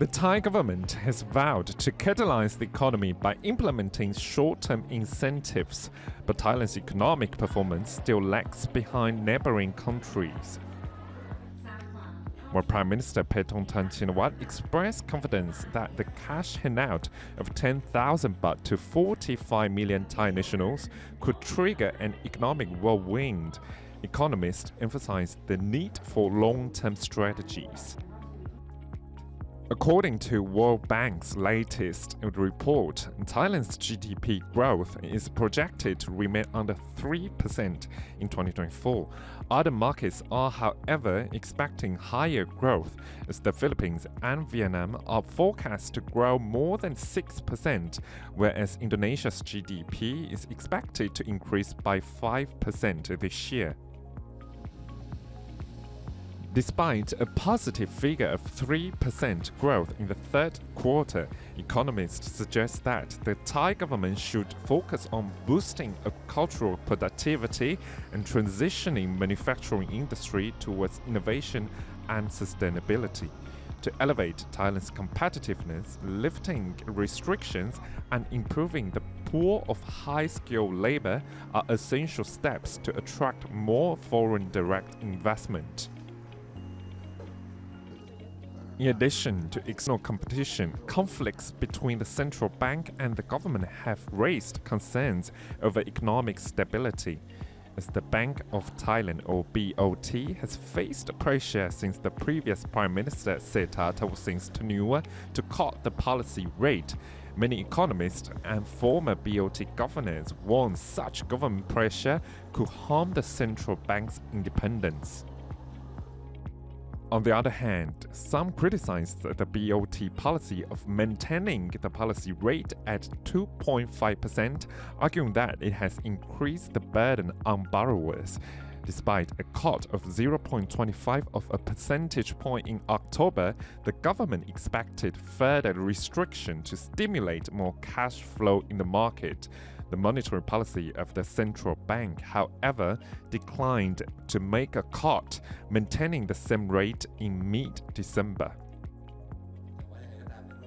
The Thai government has vowed to catalyze the economy by implementing short-term incentives, but Thailand's economic performance still lags behind neighboring countries. While Prime Minister Paetongtarn Shinawatra expressed confidence that the cash handout of 10,000 baht to 45 million Thai nationals could trigger an economic whirlwind, economists emphasized the need for long-term strategies. According to World Bank's latest report, Thailand's GDP growth is projected to remain under 3% in 2024. Other markets are, however, expecting higher growth, as the Philippines and Vietnam are forecast to grow more than 6%, whereas Indonesia's GDP is expected to increase by 5% this year. Despite a positive figure of 3% growth in the third quarter, economists suggest that the Thai government should focus on boosting agricultural productivity and transitioning manufacturing industry towards innovation and sustainability. To elevate Thailand's competitiveness, lifting restrictions and improving the pool of high-skilled labor are essential steps to attract more foreign direct investment. In addition to external competition, conflicts between the central bank and the government have raised concerns over economic stability, as the Bank of Thailand, or BOT, has faced pressure since the previous Prime Minister Srettha Thavisin's tenure to cut the policy rate. Many economists and former BOT governors warn such government pressure could harm the central bank's independence. On the other hand, some criticized the BOT policy of maintaining the policy rate at 2.5%, arguing that it has increased the burden on borrowers. Despite a cut of 0.25 of a percentage point in October, the government expected further restriction to stimulate more cash flow in the market. The monetary policy of the central bank, however, declined to make a cut, maintaining the same rate in mid-December.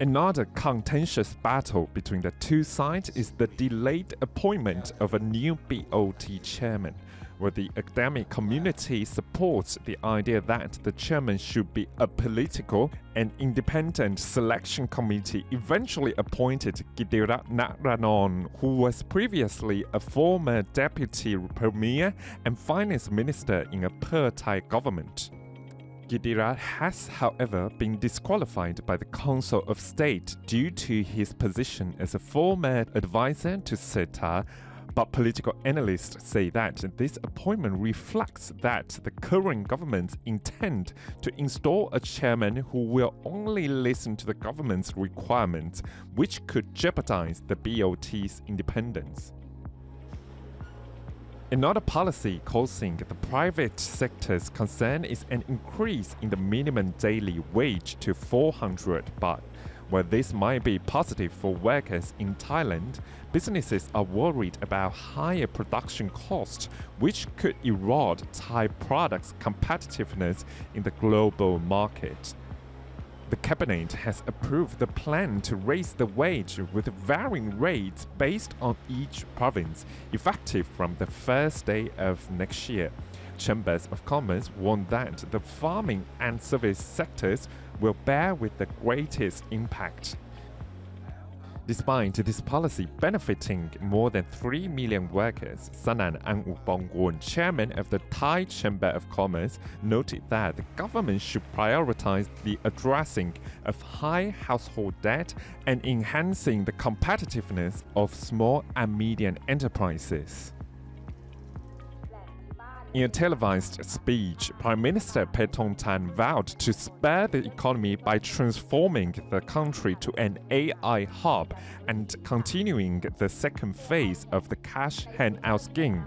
Another contentious battle between the two sides is the delayed appointment of a new BOT chairman, where the academic community supports the idea that the chairman should be apolitical. An independent selection committee eventually appointed Gidirat Naranon, who was previously a former deputy premier and finance minister in a per-Thai government. Gidirat has, however, been disqualified by the Council of State due to his position as a former advisor to Srettha, but political analysts say that this appointment reflects that the current government intend to install a chairman who will only listen to the government's requirements, which could jeopardize the BOT's independence. Another policy causing the private sector's concern is an increase in the minimum daily wage to 400 baht. While this might be positive for workers in Thailand, businesses are worried about higher production costs, which could erode Thai products' competitiveness in the global market. The cabinet has approved the plan to raise the wage with varying rates based on each province, effective from the first day of next year. Chambers of Commerce warn that the farming and service sectors will bear with the greatest impact. Despite this policy benefiting more than 3 million workers, Sanan Angupongwon, chairman of the Thai Chamber of Commerce, noted that the government should prioritize the addressing of high household debt and enhancing the competitiveness of small and medium enterprises. In a televised speech, Prime Minister Paetongtarn vowed to spur the economy by transforming the country to an AI hub and continuing the second phase of the cash handout scheme.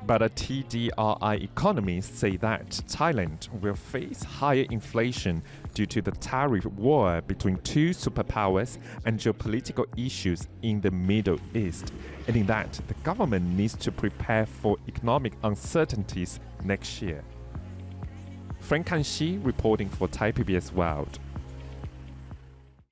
But TDRI economists say that Thailand will face higher inflation due to the tariff war between two superpowers and geopolitical issues in the Middle East, adding that the government needs to prepare for economic uncertainties next year. Frank Kanshi reporting for Thai PBS World.